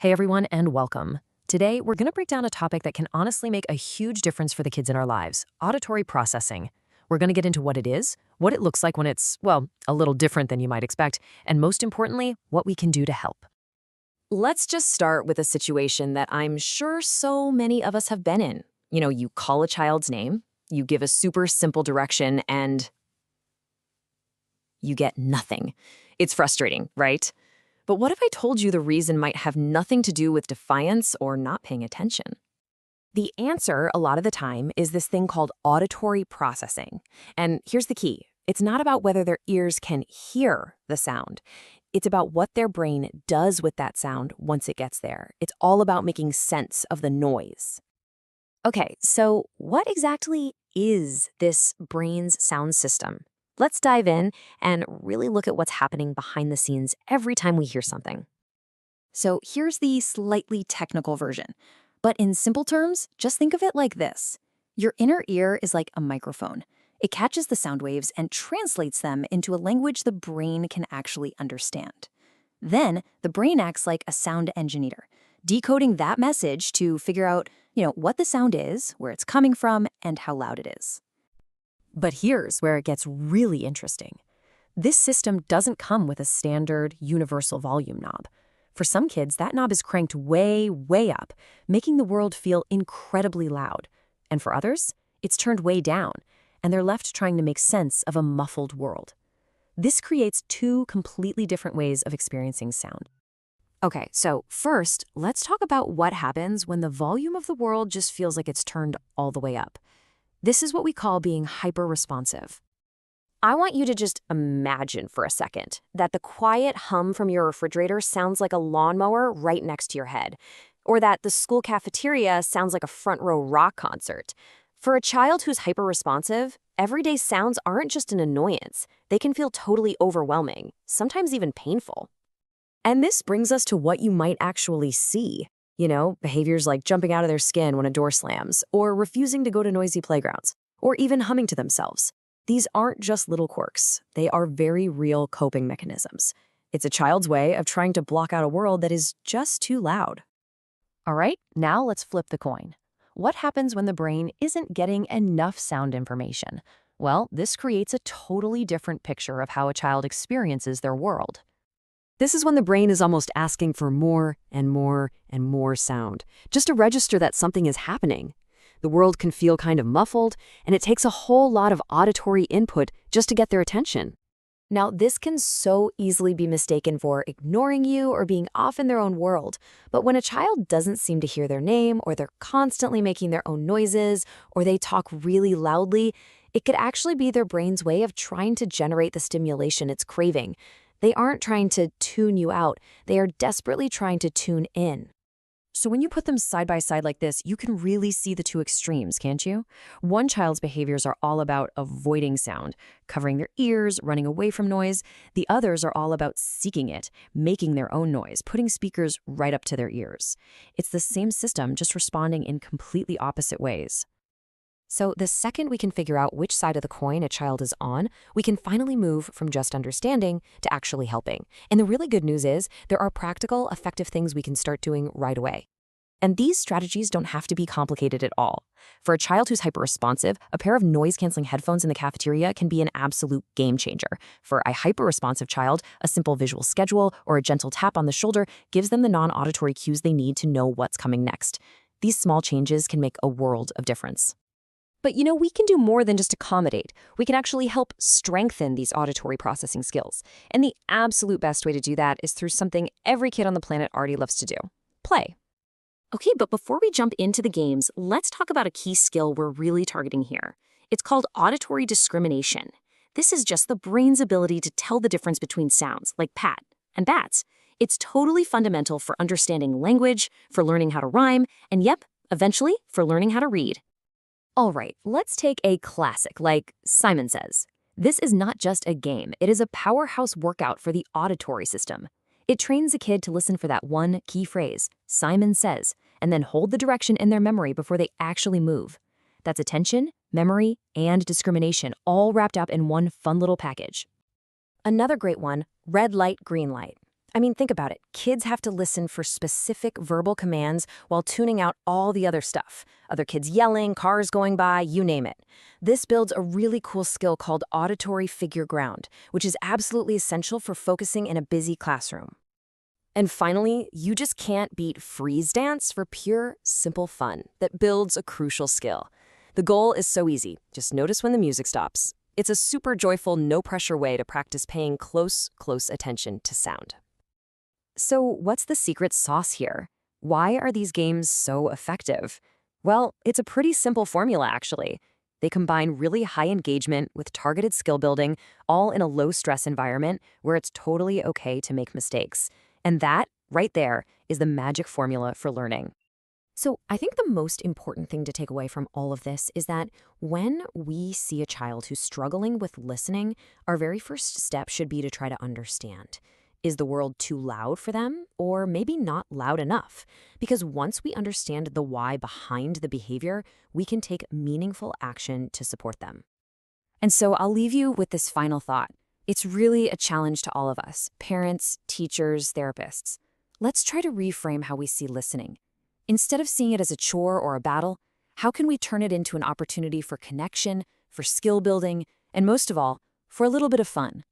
Hey everyone, and welcome. Today, we're going to break down a topic that can honestly make a huge difference for the kids in our lives, auditory processing. We're going to get into what it is, what it looks like when it's, well, a little different than you might expect, and most importantly, what we can do to help. Let's just start with a situation that I'm sure so many of us have been in. You call a child's name, you give a super simple direction, and you get nothing. It's frustrating, right? But what if I told you the reason might have nothing to do with defiance or not paying attention? The answer, a lot of the time, is this thing called auditory processing. And here's the key. It's not about whether their ears can hear the sound. It's about what their brain does with that sound once it gets there. It's all about making sense of the noise. Okay, so what exactly is this brain's sound system? Let's dive in and really look at what's happening behind the scenes every time we hear something. So here's the slightly technical version. But in simple terms, just think of it like this. Your inner ear is like a microphone. It catches the sound waves and translates them into a language the brain can actually understand. Then the brain acts like a sound engineer, decoding that message to figure out, what the sound is, where it's coming from, and how loud it is. But here's where it gets really interesting. This system doesn't come with a standard universal volume knob. For some kids, that knob is cranked way, way up, making the world feel incredibly loud. And for others, it's turned way down, and they're left trying to make sense of a muffled world. This creates two completely different ways of experiencing sound. Okay, so first, let's talk about what happens when the volume of the world just feels like it's turned all the way up. This is what we call being hyper-responsive. I want you to just imagine for a second that the quiet hum from your refrigerator sounds like a lawnmower right next to your head, or that the school cafeteria sounds like a front-row rock concert. For a child who's hyper-responsive, everyday sounds aren't just an annoyance. They can feel totally overwhelming, sometimes even painful. And this brings us to what you might actually see. Behaviors like jumping out of their skin when a door slams, or refusing to go to noisy playgrounds, or even humming to themselves. These aren't just little quirks. They are very real coping mechanisms. It's a child's way of trying to block out a world that is just too loud. All right, now let's flip the coin. What happens when the brain isn't getting enough sound information? Well, this creates a totally different picture of how a child experiences their world. This is when the brain is almost asking for more and more and more sound, just to register that something is happening. The world can feel kind of muffled, and it takes a whole lot of auditory input just to get their attention. Now, this can so easily be mistaken for ignoring you or being off in their own world. But when a child doesn't seem to hear their name, or they're constantly making their own noises, or they talk really loudly, it could actually be their brain's way of trying to generate the stimulation it's craving. They aren't trying to tune you out. They are desperately trying to tune in. So when you put them side by side like this, you can really see the two extremes, can't you? One child's behaviors are all about avoiding sound, covering their ears, running away from noise. The others are all about seeking it, making their own noise, putting speakers right up to their ears. It's the same system, just responding in completely opposite ways. So the second we can figure out which side of the coin a child is on, we can finally move from just understanding to actually helping. And the really good news is there are practical, effective things we can start doing right away. And these strategies don't have to be complicated at all. For a child who's hyper-responsive, a pair of noise-canceling headphones in the cafeteria can be an absolute game changer. For a hyper-responsive child, a simple visual schedule or a gentle tap on the shoulder gives them the non-auditory cues they need to know what's coming next. These small changes can make a world of difference. But we can do more than just accommodate. We can actually help strengthen these auditory processing skills. And the absolute best way to do that is through something every kid on the planet already loves to do: play. Okay, but before we jump into the games, let's talk about a key skill we're really targeting here. It's called auditory discrimination. This is just the brain's ability to tell the difference between sounds, like pat and bats. It's totally fundamental for understanding language, for learning how to rhyme, and eventually for learning how to read. All right, let's take a classic like Simon Says. This is not just a game, it is a powerhouse workout for the auditory system. It trains a kid to listen for that one key phrase, Simon Says, and then hold the direction in their memory before they actually move. That's attention, memory, and discrimination all wrapped up in one fun little package. Another great one, red light, green light. I mean, think about it. Kids have to listen for specific verbal commands while tuning out all the other stuff. Other kids yelling, cars going by, you name it. This builds a really cool skill called auditory figure ground, which is absolutely essential for focusing in a busy classroom. And finally, you just can't beat freeze dance for pure, simple fun that builds a crucial skill. The goal is so easy. Just notice when the music stops. It's a super joyful, no-pressure way to practice paying close attention to sound. So what's the secret sauce here? Why are these games so effective? Well, it's a pretty simple formula, actually. They combine really high engagement with targeted skill building, all in a low-stress environment where it's totally okay to make mistakes. And that, right there, is the magic formula for learning. So I think the most important thing to take away from all of this is that when we see a child who's struggling with listening, our very first step should be to try to understand. Is the world too loud for them, or maybe not loud enough? Because once we understand the why behind the behavior, we can take meaningful action to support them. And so I'll leave you with this final thought. It's really a challenge to all of us, parents, teachers, therapists. Let's try to reframe how we see listening. Instead of seeing it as a chore or a battle, how can we turn it into an opportunity for connection, for skill building, and most of all, for a little bit of fun?